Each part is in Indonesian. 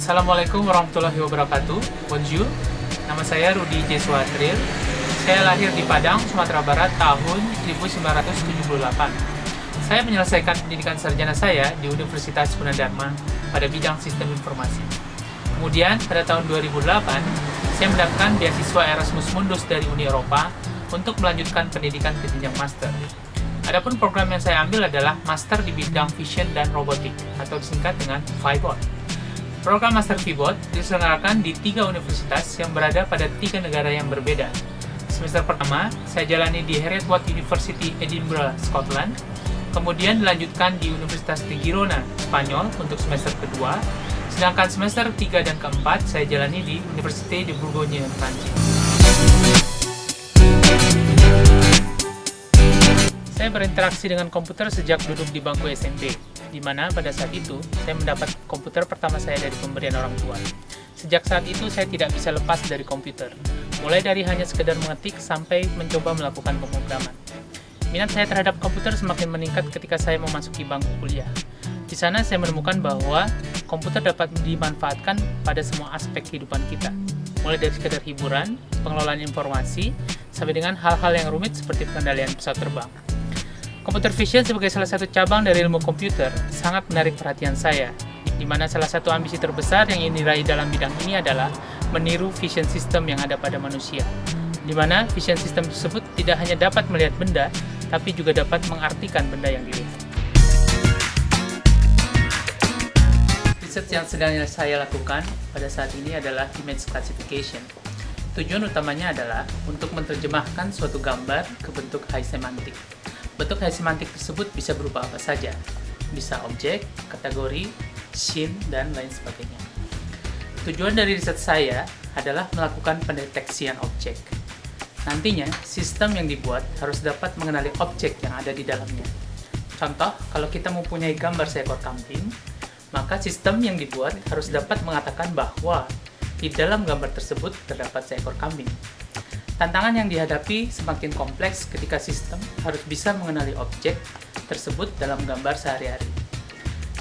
Assalamualaikum warahmatullahi wabarakatuh. Bonjour. Nama saya Rudi J. Suhatril. Saya lahir di Padang, Sumatera Barat tahun 1978. Saya menyelesaikan pendidikan sarjana saya di Universitas Gunadarma pada bidang sistem informasi. Kemudian pada tahun 2008, saya mendapatkan beasiswa Erasmus Mundus dari Uni Eropa untuk melanjutkan pendidikan ke jenjang master. Adapun program yang saya ambil adalah Master di bidang Vision dan Robotik atau disingkat dengan VIBOT. Program Master VIBOT diselenggarakan di 3 universitas yang berada pada 3 negara yang berbeda. Semester pertama, saya jalani di Heriot-Watt University, Edinburgh, Scotland. Kemudian dilanjutkan di Universitas de Girona, Spanyol untuk semester kedua. Sedangkan semester 3 dan keempat saya jalani di Université de Bourgogne, Prancis. Saya berinteraksi dengan komputer sejak duduk di bangku SMP, di mana pada saat itu saya mendapat komputer pertama saya dari pemberian orang tua. Sejak saat itu saya tidak bisa lepas dari komputer, mulai dari hanya sekedar mengetik sampai mencoba melakukan pemrograman. Minat saya terhadap komputer semakin meningkat ketika saya memasuki bangku kuliah. Di sana saya menemukan bahwa komputer dapat dimanfaatkan pada semua aspek kehidupan kita, mulai dari sekedar hiburan, pengelolaan informasi, sampai dengan hal-hal yang rumit seperti pengendalian pesawat terbang. Computer vision sebagai salah satu cabang dari ilmu komputer sangat menarik perhatian saya, di mana salah satu ambisi terbesar yang ingin diraih dalam bidang ini adalah meniru vision system yang ada pada manusia, di mana vision system tersebut tidak hanya dapat melihat benda, tapi juga dapat mengartikan benda yang dilihat. Riset yang sedang saya lakukan pada saat ini adalah image classification. Tujuan utamanya adalah untuk menerjemahkan suatu gambar ke bentuk high semantic. Bentuk high semantic tersebut bisa berupa apa saja, bisa objek, kategori, scene, dan lain sebagainya. Tujuan dari riset saya adalah melakukan pendeteksian objek. Nantinya, sistem yang dibuat harus dapat mengenali objek yang ada di dalamnya. Contoh, kalau kita mempunyai gambar seekor kambing, maka sistem yang dibuat harus dapat mengatakan bahwa di dalam gambar tersebut terdapat seekor kambing. Tantangan yang dihadapi semakin kompleks ketika sistem harus bisa mengenali objek tersebut dalam gambar sehari-hari,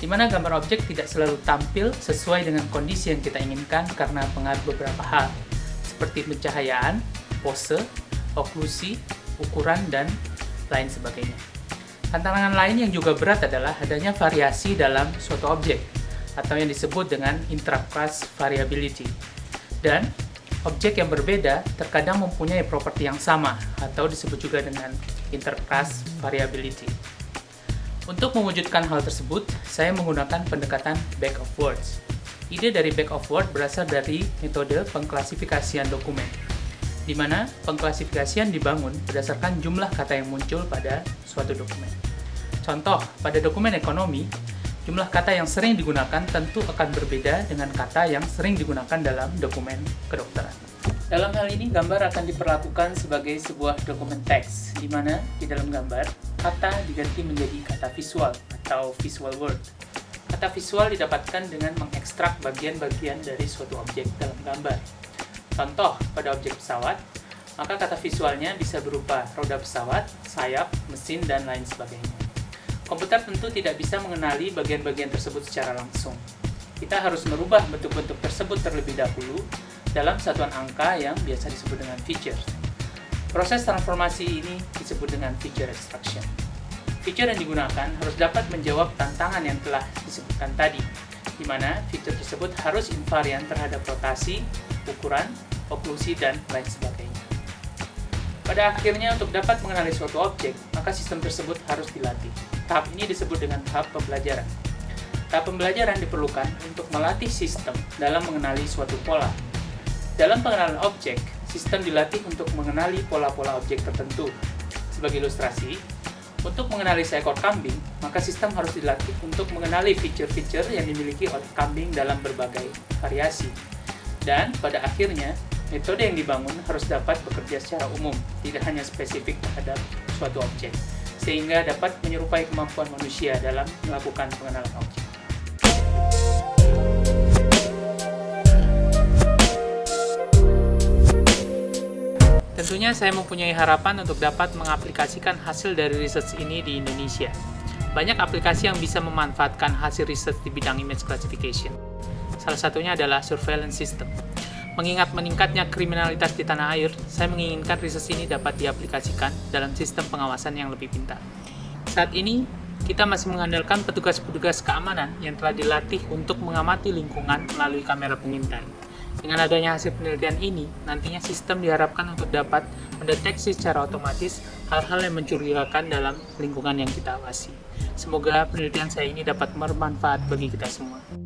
di mana gambar objek tidak selalu tampil sesuai dengan kondisi yang kita inginkan karena pengaruh beberapa hal, seperti pencahayaan, pose, oklusi, ukuran, dan lain sebagainya. Tantangan lain yang juga berat adalah adanya variasi dalam suatu objek, atau yang disebut dengan intra-class variability. Dan objek yang berbeda terkadang mempunyai properti yang sama, atau disebut juga dengan inter-class variability. Untuk mewujudkan hal tersebut, saya menggunakan pendekatan Bag of Words. Ide dari Bag of Words berasal dari metode pengklasifikasian dokumen, di mana pengklasifikasian dibangun berdasarkan jumlah kata yang muncul pada suatu dokumen. Contoh, pada dokumen ekonomi, jumlah kata yang sering digunakan tentu akan berbeda dengan kata yang sering digunakan dalam dokumen kedokteran. Dalam hal ini, gambar akan diperlakukan sebagai sebuah dokumen teks, di mana di dalam gambar, kata diganti menjadi kata visual atau visual word. Kata visual didapatkan dengan mengekstrak bagian-bagian dari suatu objek dalam gambar. Contoh, pada objek pesawat, maka kata visualnya bisa berupa roda pesawat, sayap, mesin, dan lain sebagainya. Komputer tentu tidak bisa mengenali bagian-bagian tersebut secara langsung. Kita harus merubah bentuk-bentuk tersebut terlebih dahulu dalam satuan angka yang biasa disebut dengan feature. Proses transformasi ini disebut dengan feature extraction. Feature yang digunakan harus dapat menjawab tantangan yang telah disebutkan tadi, di mana feature tersebut harus invarian terhadap rotasi, ukuran, oklusi, dan lain sebagainya. Pada akhirnya, untuk dapat mengenali suatu objek, maka sistem tersebut harus dilatih. Tahap ini disebut dengan tahap pembelajaran. Tahap pembelajaran diperlukan untuk melatih sistem dalam mengenali suatu pola. Dalam pengenalan objek, sistem dilatih untuk mengenali pola-pola objek tertentu. Sebagai ilustrasi, untuk mengenali seekor kambing, maka sistem harus dilatih untuk mengenali fitur-fitur yang dimiliki oleh kambing dalam berbagai variasi. Dan pada akhirnya, metode yang dibangun harus dapat bekerja secara umum, tidak hanya spesifik terhadap suatu objek, sehingga dapat menyerupai kemampuan manusia dalam melakukan pengenalan objek. Tentunya saya mempunyai harapan untuk dapat mengaplikasikan hasil dari riset ini di Indonesia. Banyak aplikasi yang bisa memanfaatkan hasil riset di bidang image classification. Salah satunya adalah surveillance system. Mengingat meningkatnya kriminalitas di tanah air, saya menginginkan research ini dapat diaplikasikan dalam sistem pengawasan yang lebih pintar. Saat ini, kita masih mengandalkan petugas-petugas keamanan yang telah dilatih untuk mengamati lingkungan melalui kamera pengintai. Dengan adanya hasil penelitian ini, nantinya sistem diharapkan untuk dapat mendeteksi secara otomatis hal-hal yang mencurigakan dalam lingkungan yang kita awasi. Semoga penelitian saya ini dapat bermanfaat bagi kita semua.